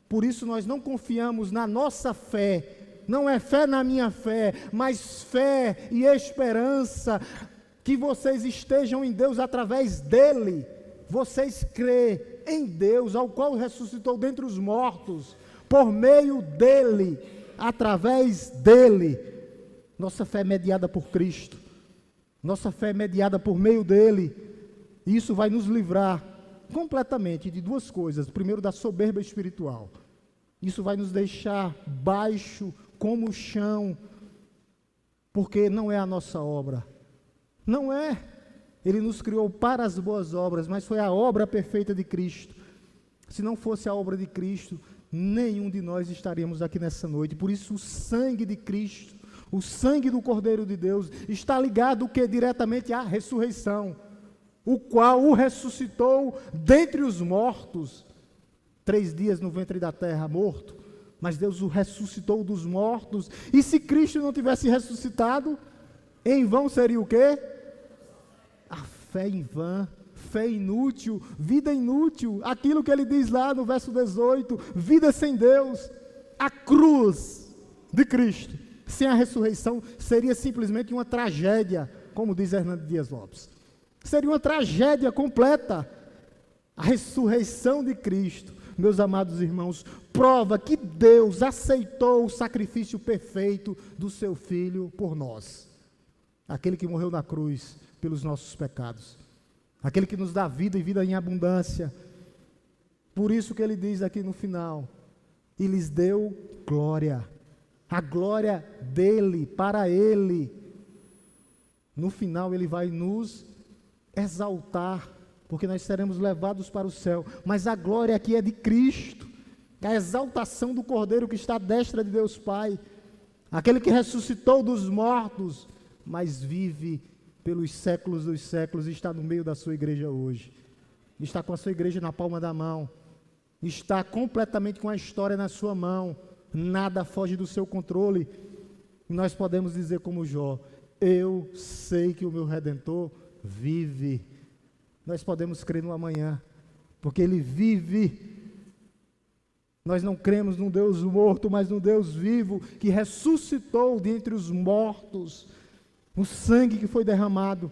Por isso nós não confiamos na nossa fé, não é fé na minha fé, mas fé e esperança, que vocês estejam em Deus através dEle. Vocês crêem em Deus, ao qual ressuscitou dentre os mortos, por meio dEle, através dEle. Nossa fé é mediada por Cristo, nossa fé é mediada por meio dEle, e isso vai nos livrar completamente de duas coisas. Primeiro, da soberba espiritual. Isso vai nos deixar baixo como o chão, porque não é a nossa obra, não é. Ele nos criou para as boas obras, mas foi a obra perfeita de Cristo. Se não fosse a obra de Cristo, nenhum de nós estaríamos aqui nessa noite. Por isso o sangue de Cristo, o sangue do Cordeiro de Deus, está ligado diretamente à ressurreição, o qual o ressuscitou dentre os mortos, 3 dias no ventre da terra, morto, mas Deus o ressuscitou dos mortos. E se Cristo não tivesse ressuscitado, em vão seria o quê? A fé em vão, fé inútil, vida inútil, aquilo que ele diz lá no verso 18, vida sem Deus. A cruz de Cristo, sem a ressurreição, seria simplesmente uma tragédia, como diz Hernando Dias Lopes. Seria uma tragédia completa. A ressurreição de Cristo, meus amados irmãos, prova que Deus aceitou o sacrifício perfeito do seu Filho por nós. Aquele que morreu na cruz pelos nossos pecados. Aquele que nos dá vida e vida em abundância. Por isso que ele diz aqui no final, e lhes deu glória. A glória dele, para ele. No final ele vai nos exaltar, porque nós seremos levados para o céu. Mas a glória aqui é de Cristo. É a exaltação do Cordeiro que está à destra de Deus Pai. Aquele que ressuscitou dos mortos, mas vive pelos séculos dos séculos, está no meio da sua igreja hoje, está com a sua igreja na palma da mão, está completamente com a história na sua mão, nada foge do seu controle. Nós podemos dizer como Jó, eu sei que o meu Redentor vive. Nós podemos crer no amanhã, porque ele vive. Nós não cremos num Deus morto, mas num Deus vivo, que ressuscitou dentre os mortos. O sangue que foi derramado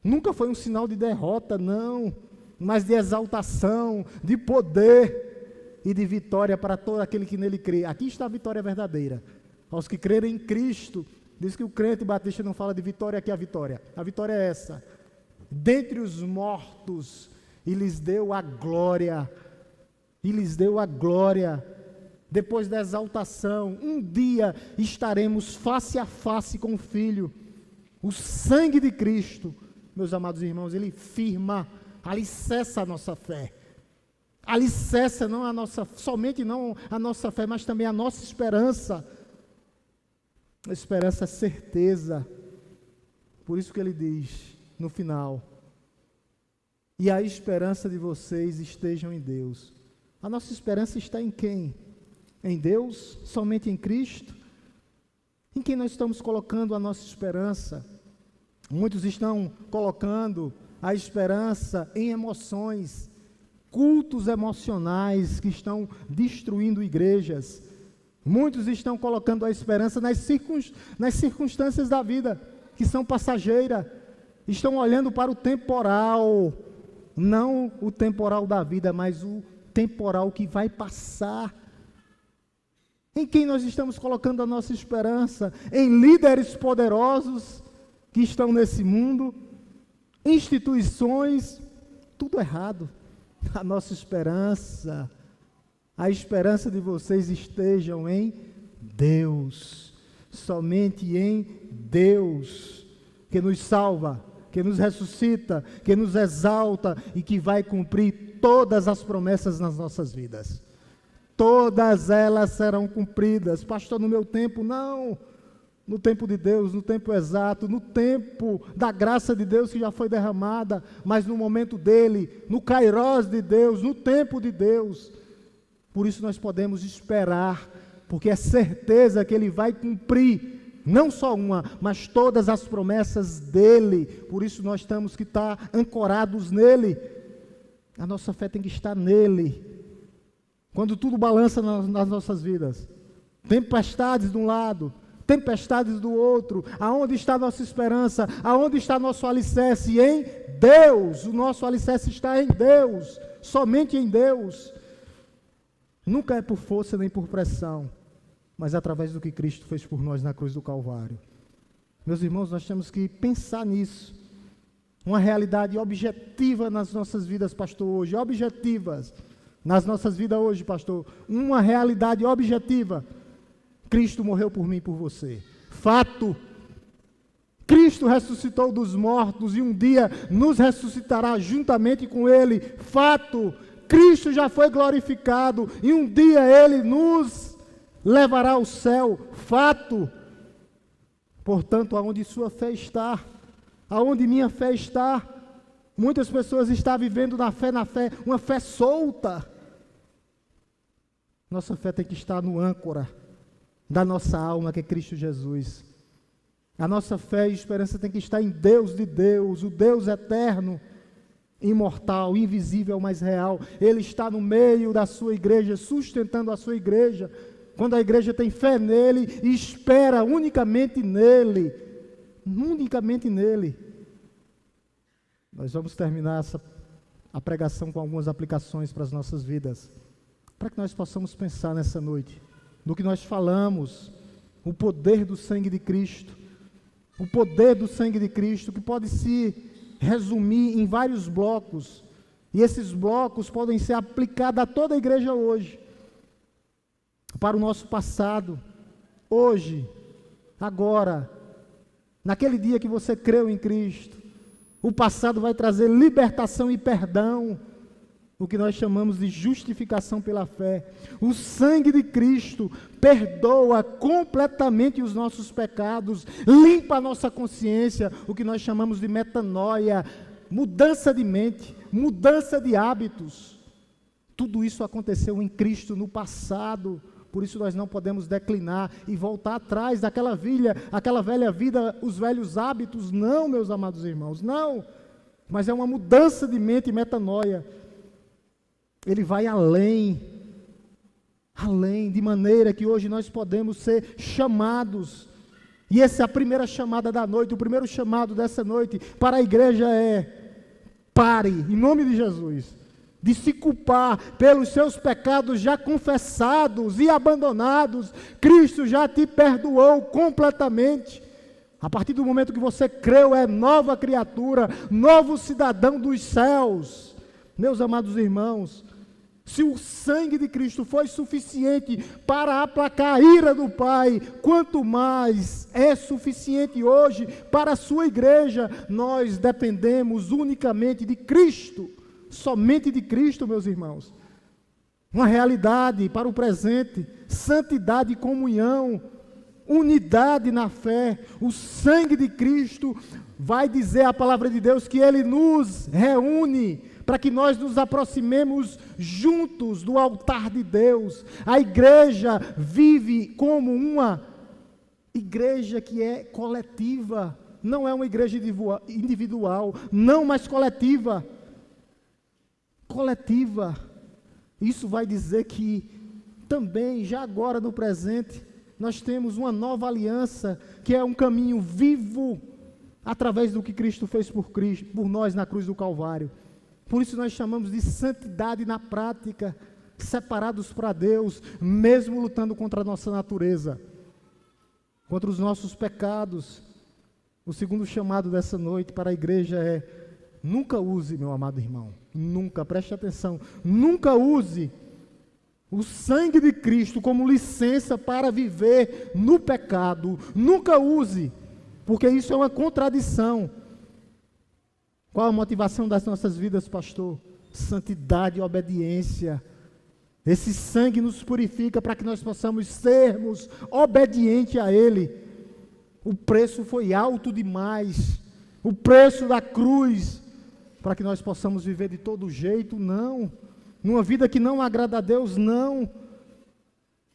nunca foi um sinal de derrota, não, mas de exaltação, de poder e de vitória para todo aquele que nele crê. Aqui está a vitória verdadeira. Aos que crerem em Cristo, diz que o crente batista não fala de vitória, aqui é a vitória. A vitória é essa. Dentre os mortos, e lhes deu a glória. E lhes deu a glória. Depois da exaltação, um dia estaremos face a face com o Filho. O sangue de Cristo, meus amados irmãos, ele firma, alicerça a nossa fé. Alicerça não a nossa, somente não a nossa fé, mas também a nossa esperança. A esperança é certeza. Por isso que ele diz no final, e a esperança de vocês estejam em Deus. A nossa esperança está em quem? Em Deus? Somente em Cristo? Em quem nós estamos colocando a nossa esperança? Muitos estão colocando a esperança em emoções, cultos emocionais que estão destruindo igrejas. Muitos estão colocando a esperança nas circunstâncias da vida, que são passageiras. Estão olhando para o temporal, não o temporal da vida, mas o temporal que vai passar. Em quem nós estamos colocando a nossa esperança? Em líderes poderosos que estão nesse mundo, instituições, tudo errado. A nossa esperança, a esperança de vocês estejam em Deus, somente em Deus, que nos salva, que nos ressuscita, que nos exalta e que vai cumprir todas as promessas nas nossas vidas. Todas elas serão cumpridas. Pastor, no meu tempo, não. No tempo de Deus, no tempo exato, no tempo da graça de Deus que já foi derramada, mas no momento dele, no kairós de Deus, no tempo de Deus. Por isso nós podemos esperar, porque é certeza que ele vai cumprir, não só uma, mas todas as promessas dele. Por isso nós temos que estar ancorados nele. A nossa fé tem que estar nele. Quando tudo balança nas nossas vidas, tempestades de um lado, tempestades do outro, aonde está a nossa esperança? Aonde está nosso alicerce? Em Deus. O nosso alicerce está em Deus, somente em Deus. Nunca é por força nem por pressão, mas através do que Cristo fez por nós na cruz do Calvário. Meus irmãos, nós temos que pensar nisso. Uma realidade objetiva nas nossas vidas, pastor, hoje. Objetivas nas nossas vidas hoje, pastor. Uma realidade objetiva. Cristo morreu por mim e por você. Fato. Cristo ressuscitou dos mortos e um dia nos ressuscitará juntamente com Ele. Fato. Cristo já foi glorificado e um dia Ele nos levará ao céu, fato. Portanto, aonde sua fé está, aonde minha fé está, muitas pessoas estão vivendo na fé, uma fé solta. Nossa fé tem que estar no âncora da nossa alma, que é Cristo Jesus. A nossa fé e esperança tem que estar em Deus de Deus, o Deus eterno, imortal, invisível, mas real. Ele está no meio da sua igreja, sustentando a sua igreja. Quando a igreja tem fé nele e espera unicamente nele, nós vamos terminar a pregação com algumas aplicações para as nossas vidas, para que nós possamos pensar nessa noite, no que nós falamos, o poder do sangue de Cristo, que pode se resumir em vários blocos, e esses blocos podem ser aplicados a toda a igreja hoje, para o nosso passado, hoje, agora, naquele dia que você creu em Cristo. O passado vai trazer libertação e perdão, o que nós chamamos de justificação pela fé. O sangue de Cristo perdoa completamente os nossos pecados, limpa a nossa consciência, o que nós chamamos de metanoia, mudança de mente, mudança de hábitos. Tudo isso aconteceu em Cristo no passado. Por isso nós não podemos declinar e voltar atrás daquela velha vida, os velhos hábitos. Não, meus amados irmãos, não. Mas é uma mudança de mente e metanoia. Ele vai além, de maneira que hoje nós podemos ser chamados. E essa é a primeira chamada da noite, o primeiro chamado dessa noite para a igreja é: pare, em nome de Jesus, de se culpar pelos seus pecados já confessados e abandonados. Cristo já te perdoou completamente. A partir do momento que você creu, é nova criatura, novo cidadão dos céus. Meus amados irmãos, se o sangue de Cristo foi suficiente para aplacar a ira do Pai, quanto mais é suficiente hoje para a sua igreja. Nós dependemos unicamente de Cristo. Somente de Cristo, meus irmãos. Uma realidade para o presente, santidade e comunhão, unidade na fé. O sangue de Cristo vai dizer a palavra de Deus que Ele nos reúne para que nós nos aproximemos juntos do altar de Deus. A igreja vive como uma igreja que é coletiva, não é uma igreja individual, não, mas coletiva. Isso vai dizer que também, já agora no presente, nós temos uma nova aliança, que é um caminho vivo, através do que Cristo fez por nós na cruz do Calvário. Por isso nós chamamos de santidade na prática, separados para Deus, mesmo lutando contra a nossa natureza, contra os nossos pecados. O segundo chamado dessa noite para a igreja é: nunca use, meu amado irmão, nunca, preste atenção, nunca use o sangue de Cristo como licença para viver no pecado. Nunca use, porque isso é uma contradição. Qual a motivação das nossas vidas, pastor? Santidade e obediência. Esse sangue nos purifica para que nós possamos sermos obedientes a Ele. O preço foi alto demais, o preço da cruz, para que nós possamos viver de todo jeito, não. Numa vida que não agrada a Deus, não.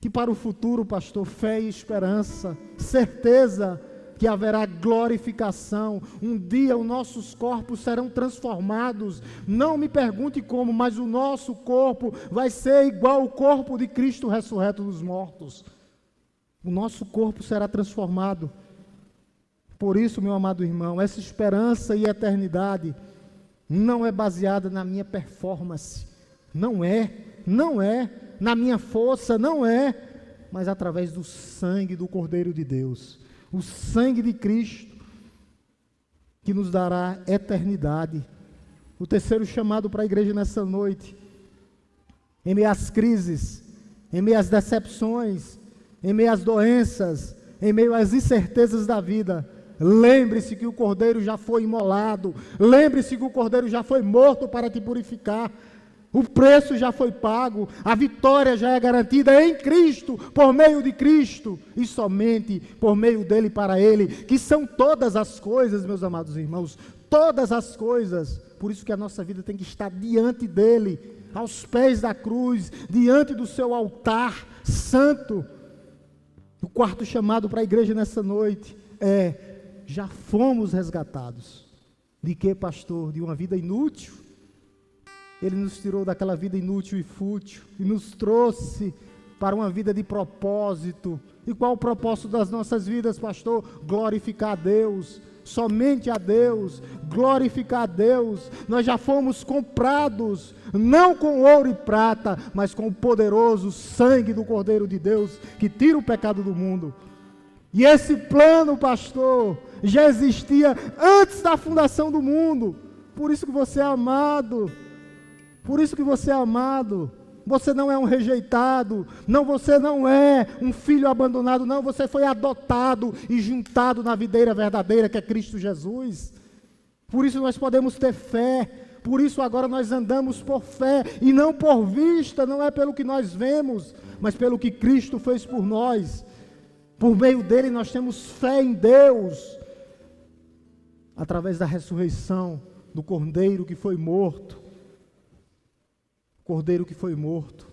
Que para o futuro, pastor, fé e esperança, certeza que haverá glorificação. Um dia os nossos corpos serão transformados. Não me pergunte como, mas o nosso corpo vai ser igual ao corpo de Cristo ressurreto dos mortos. O nosso corpo será transformado. Por isso, meu amado irmão, essa esperança e eternidade não é baseada na minha performance, não é na minha força, não é, mas através do sangue do Cordeiro de Deus, o sangue de Cristo, que nos dará eternidade. O terceiro chamado para a igreja nessa noite: em meio às crises, em meio às decepções, em meio às doenças, em meio às incertezas da vida, lembre-se que o Cordeiro já foi imolado, lembre-se que o Cordeiro já foi morto para te purificar. O preço já foi pago, a vitória já é garantida em Cristo, por meio de Cristo, e somente por meio dele para ele, que são todas as coisas, meus amados irmãos, todas as coisas. Por isso que a nossa vida tem que estar diante dele, aos pés da cruz, diante do seu altar santo. O quarto chamado para a igreja nessa noite é: já fomos resgatados. De que, pastor? De uma vida inútil? Ele nos tirou daquela vida inútil e fútil e nos trouxe para uma vida de propósito. E qual o propósito das nossas vidas, pastor? Glorificar a Deus, somente a Deus, glorificar a Deus. Nós já fomos comprados, não com ouro e prata, mas com o poderoso sangue do Cordeiro de Deus, que tira o pecado do mundo. E esse plano, pastor, já existia antes da fundação do mundo. Por isso que você é amado. Por isso que você é amado. Você não é um rejeitado. Não, você não é um filho abandonado. Não, você foi adotado e juntado na videira verdadeira, que é Cristo Jesus. Por isso nós podemos ter fé. Por isso agora nós andamos por fé e não por vista. Não é pelo que nós vemos, mas pelo que Cristo fez por nós. Por meio dele nós temos fé em Deus. Através da ressurreição do Cordeiro que foi morto. Cordeiro que foi morto,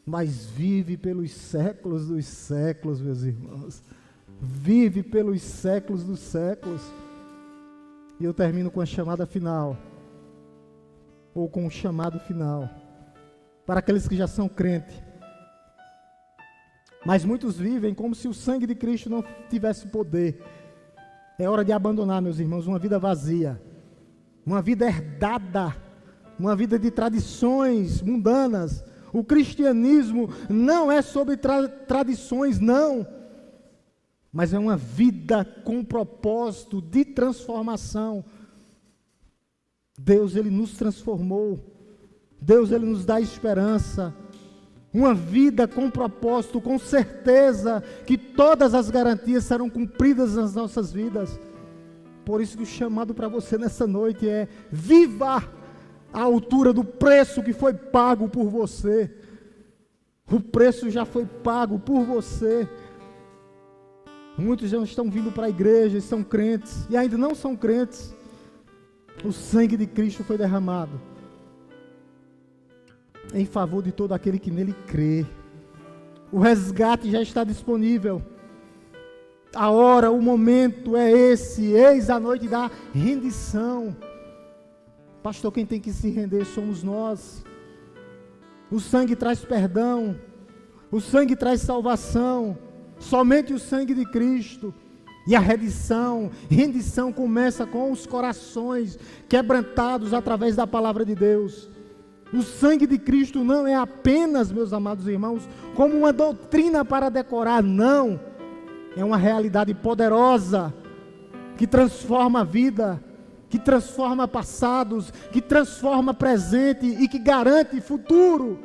mas vive pelos séculos dos séculos, meus irmãos. Vive pelos séculos dos séculos. E eu termino com a chamada final, ou com o chamado final, para aqueles que já são crentes. Mas muitos vivem como se o sangue de Cristo não tivesse poder. É hora de abandonar, meus irmãos, uma vida vazia, uma vida herdada, uma vida de tradições mundanas. O cristianismo não é sobre tradições, não, mas é uma vida com propósito de transformação. Deus, ele nos transformou. Deus, ele nos dá esperança. Uma vida com propósito, com certeza que todas as garantias serão cumpridas nas nossas vidas. Por isso que o chamado para você nessa noite é: viva à altura do preço que foi pago por você. O preço já foi pago por você. Muitos já estão vindo para a igreja, são crentes, e ainda não são crentes. O sangue de Cristo foi derramado em favor de todo aquele que nele crê. O resgate já está disponível. A hora, o momento é esse. Eis a noite da rendição. Pastor, quem tem que se render somos nós. O sangue traz perdão, o sangue traz salvação, somente o sangue de Cristo. E a rendição começa com os corações quebrantados através da palavra de Deus. O sangue de Cristo não é apenas, meus amados irmãos, como uma doutrina para decorar, não. É uma realidade poderosa, que transforma a vida, que transforma passados, que transforma presente e que garante futuro.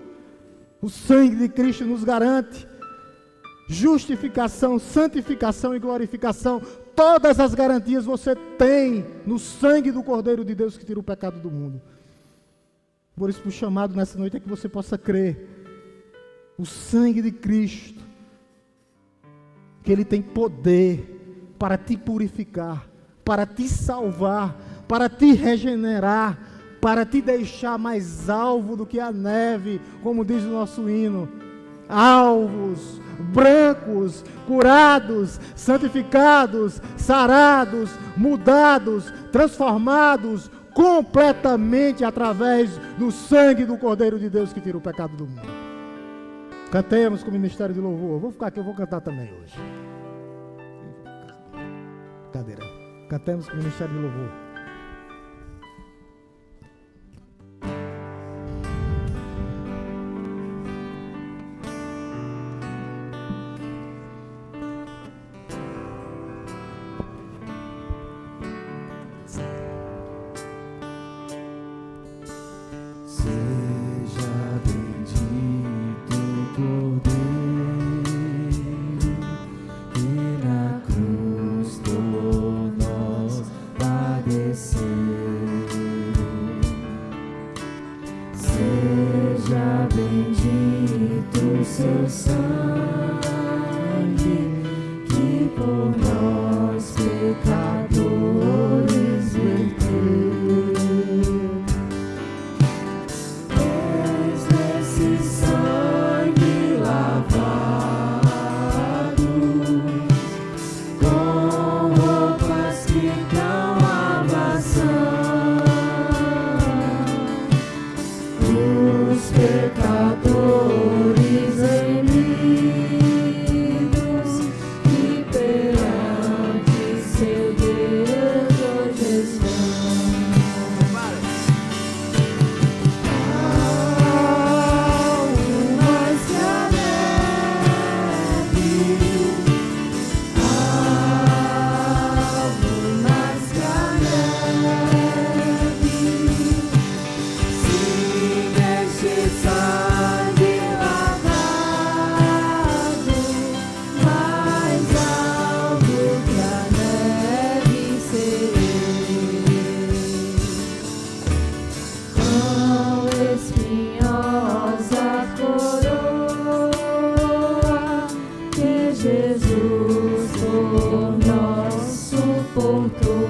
O sangue de Cristo nos garante justificação, santificação e glorificação. Todas as garantias você tem no sangue do Cordeiro de Deus que tira o pecado do mundo. Por isso, o chamado nessa noite é que você possa crer. O sangue de Cristo, que Ele tem poder para te purificar, para te salvar, para te regenerar, para te deixar mais alvo do que a neve, como diz o nosso hino. Alvos, brancos, curados, santificados, sarados, mudados, transformados completamente através do sangue do Cordeiro de Deus que tira o pecado do mundo. Cantemos com o ministério de louvor. Vou ficar aqui, eu vou cantar também hoje. Cadeira. Cantemos com o ministério de louvor. Padre. suportou.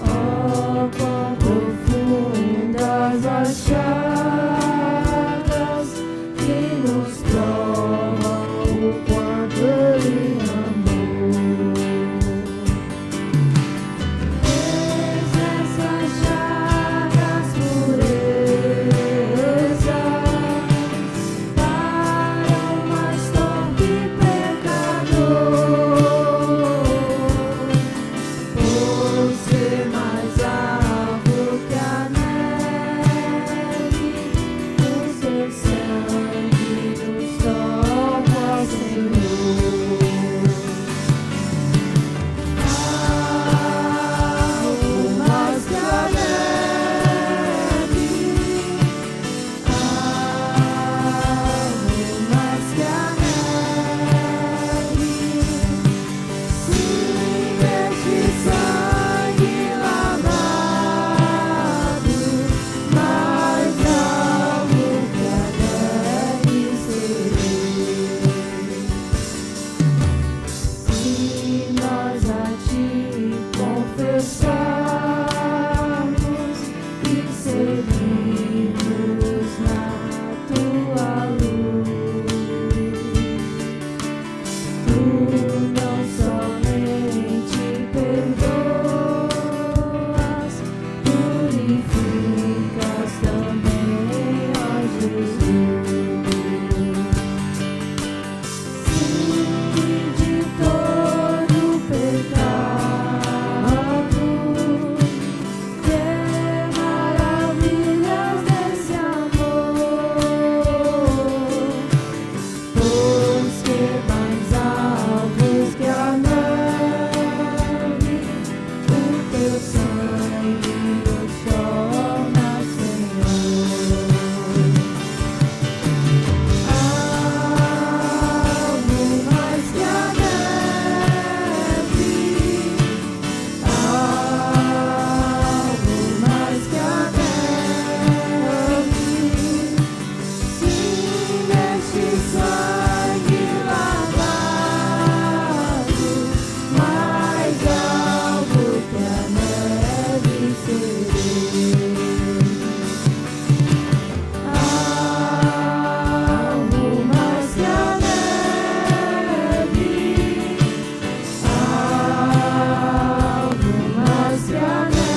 Oh, quão profundas as chagas que nos provam o quanto Ele amou. Fez essas chagas purezas para o mais torpe pecador. Por ser mais alvo que a neve, o seu sangue nos torna Senhor. Algo mais que a neve, algo mais que a neve, se neste sangue lavado, mais alvo que a neve serei. Se nós a ti confessarmos e seguirmos na tua luz, tu não somente perdoas, purificas também, ó Jesus. Sim, de todo pecado, que maravilhas desse amor, pois que mais alvos que a neve, o teu sangue nos torna Senhor. Algo mais que a neve, algo mais que a neve, se neste sangue lavado, mais alvo que a neve serei. Algo mais que a neve, algo mais que a neve,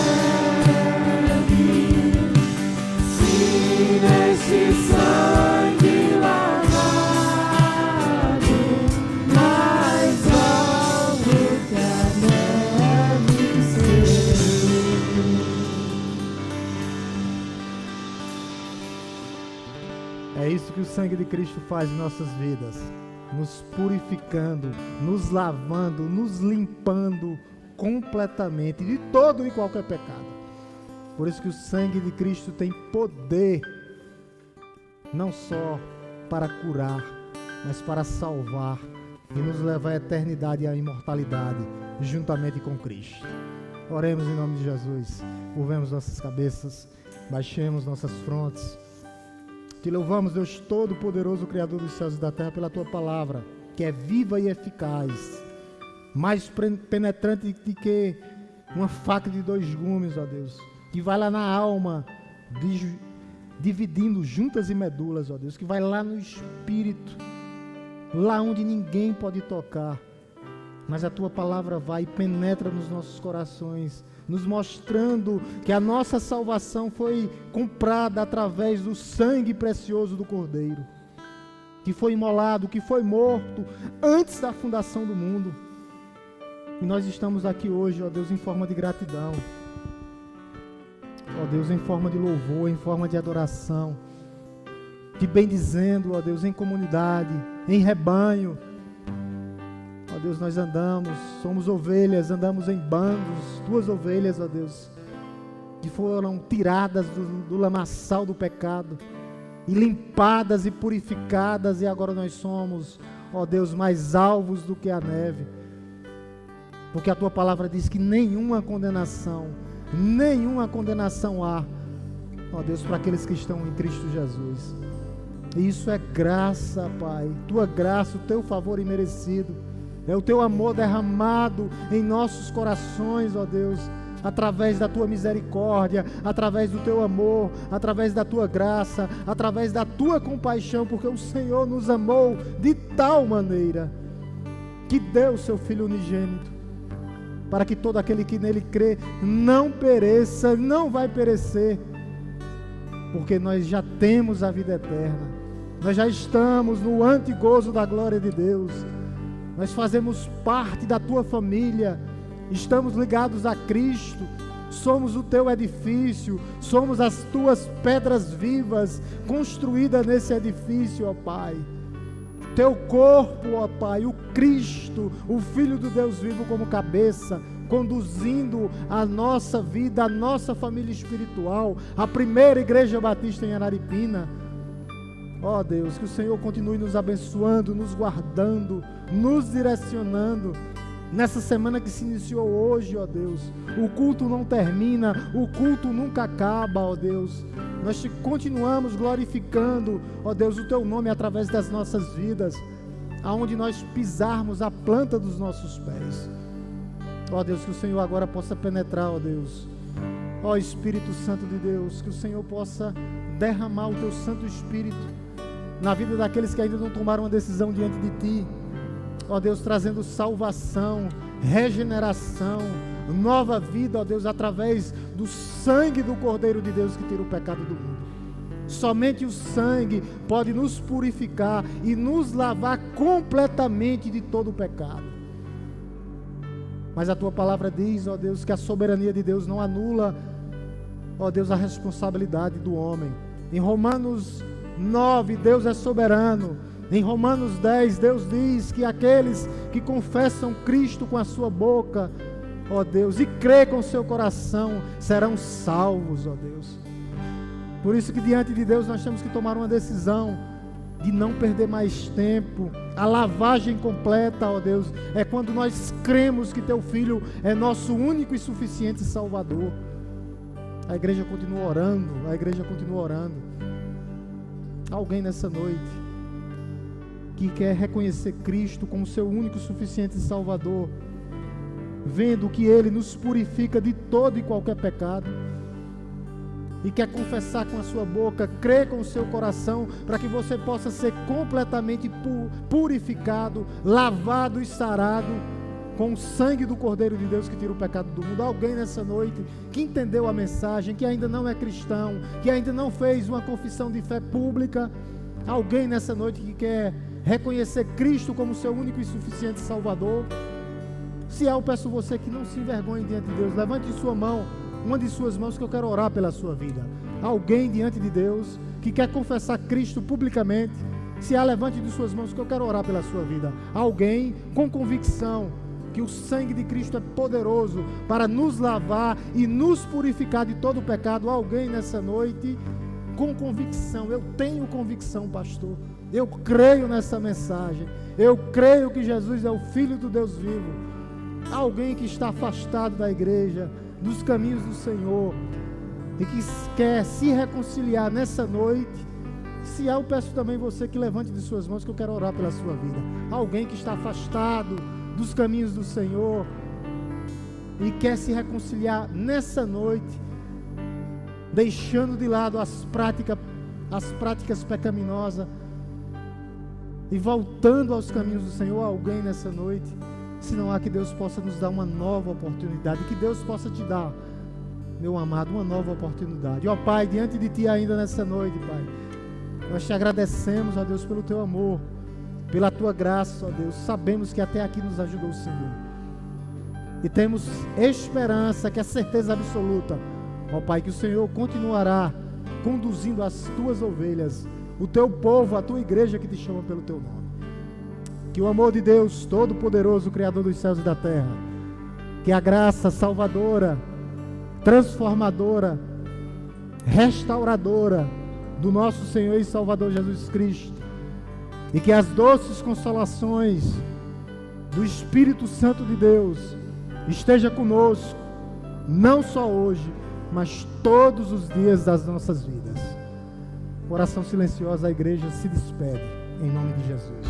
se neste sangue lavado, mais alvo que a neve serei. É isso que o sangue de Cristo faz em nossas vidas, nos purificando, nos lavando, nos limpando completamente de todo e qualquer pecado. Por isso que o sangue de Cristo tem poder, não só para curar, mas para salvar e nos levar à eternidade e à imortalidade, juntamente com Cristo. Oremos em nome de Jesus, curvemos nossas cabeças, baixemos nossas frontes. Te louvamos, Deus Todo-Poderoso, Criador dos céus e da terra, pela Tua palavra, que é viva e eficaz, mais penetrante do que uma faca de 2 gumes, ó Deus, que vai lá na alma, dividindo juntas e medulas, ó Deus, que vai lá no espírito, lá onde ninguém pode tocar, mas a Tua palavra vai e penetra nos nossos corações, nos mostrando que a nossa salvação foi comprada através do sangue precioso do Cordeiro, que foi imolado, que foi morto antes da fundação do mundo. E nós estamos aqui hoje, ó Deus, em forma de gratidão, ó Deus, em forma de louvor, em forma de adoração, te bendizendo, ó Deus, em comunidade, em rebanho. Ó Deus, nós andamos, somos ovelhas, andamos em bandos, Tuas ovelhas, ó Deus, que foram tiradas do lamaçal do pecado, e limpadas e purificadas, e agora nós somos, ó Deus, mais alvos do que a neve, porque a Tua palavra diz que nenhuma condenação há, ó Deus, para aqueles que estão em Cristo Jesus. E isso é graça, Pai, Tua graça, o Teu favor imerecido. É o teu amor derramado em nossos corações, ó Deus, através da tua misericórdia, através do teu amor, através da tua graça, através da tua compaixão, porque o Senhor nos amou de tal maneira que deu o seu Filho unigênito, para que todo aquele que nele crê não pereça, não vai perecer, porque nós já temos a vida eterna, nós já estamos no antegozo da glória de Deus, nós fazemos parte da tua família, estamos ligados a Cristo, somos o teu edifício, somos as tuas pedras vivas, construídas nesse edifício, ó Pai. Teu corpo, ó Pai, o Cristo, o Filho do Deus vivo como cabeça, conduzindo a nossa vida, a nossa família espiritual, a primeira igreja batista em Araripina. Ó Deus, que o Senhor continue nos abençoando, nos guardando, nos direcionando. Nessa semana que se iniciou hoje, ó Deus, o culto não termina, o culto nunca acaba, ó Deus. Nós te continuamos glorificando, ó Deus, o teu nome através das nossas vidas, aonde nós pisarmos a planta dos nossos pés. Ó Deus, que o Senhor agora possa penetrar, ó Deus. Ó Espírito Santo de Deus, que o Senhor possa derramar o teu Santo Espírito na vida daqueles que ainda não tomaram uma decisão diante de ti. Ó Deus, trazendo salvação, regeneração, nova vida, ó Deus, através do sangue do Cordeiro de Deus que tira o pecado do mundo. Somente o sangue pode nos purificar e nos lavar completamente de todo o pecado. Mas a tua palavra diz, ó Deus, que a soberania de Deus não anula, ó Deus, a responsabilidade do homem. Em Romanos 9, Deus é soberano. Em Romanos 10, Deus diz que aqueles que confessam Cristo com a sua boca, ó Deus, e crê com o seu coração, serão salvos, ó Deus. Por isso que diante de Deus nós temos que tomar uma decisão de não perder mais tempo. A lavagem completa, ó Deus, é quando nós cremos que teu Filho é nosso único e suficiente Salvador. A igreja continua orando, a igreja continua orando. Alguém nessa noite que quer reconhecer Cristo como seu único e suficiente Salvador, vendo que Ele nos purifica de todo e qualquer pecado, e quer confessar com a sua boca, crer com o seu coração, para que você possa ser completamente purificado, lavado e sarado com o sangue do Cordeiro de Deus que tira o pecado do mundo. Alguém nessa noite que entendeu a mensagem, que ainda não é cristão, que ainda não fez uma confissão de fé pública, alguém nessa noite que quer reconhecer Cristo como seu único e suficiente Salvador. Se é, eu peço você que não se envergonhe diante de Deus, levante sua mão, uma de suas mãos, que eu quero orar pela sua vida. Alguém diante de Deus que quer confessar Cristo publicamente, se há, levante de suas mãos, que eu quero orar pela sua vida. Alguém com convicção que o sangue de Cristo é poderoso para nos lavar e nos purificar de todo o pecado. Alguém nessa noite com convicção: eu tenho convicção, pastor, eu creio nessa mensagem, eu creio que Jesus é o Filho do Deus vivo. Alguém que está afastado da igreja, dos caminhos do Senhor, e que quer se reconciliar nessa noite, se há, eu peço também você que levante de suas mãos, que eu quero orar pela sua vida. Alguém que está afastado dos caminhos do Senhor e quer se reconciliar nessa noite, deixando de lado as práticas pecaminosas e voltando aos caminhos do Senhor. Alguém nessa noite, se não há, que Deus possa nos dar uma nova oportunidade, que Deus possa te dar, meu amado, uma nova oportunidade. Ó Pai, diante de Ti ainda nessa noite, Pai, nós te agradecemos, ó Deus, pelo Teu amor, pela Tua graça, ó Deus. Sabemos que até aqui nos ajudou o Senhor, e temos esperança, que é certeza absoluta, ó Pai, que o Senhor continuará conduzindo as Tuas ovelhas, o Teu povo, a Tua igreja que te chama pelo Teu nome. Que o amor de Deus Todo-Poderoso, Criador dos céus e da terra, que a graça salvadora, transformadora, restauradora do nosso Senhor e Salvador Jesus Cristo, e que as doces consolações do Espírito Santo de Deus esteja conosco, não só hoje, mas todos os dias das nossas vidas. Oração silenciosa, a igreja se despede, em nome de Jesus.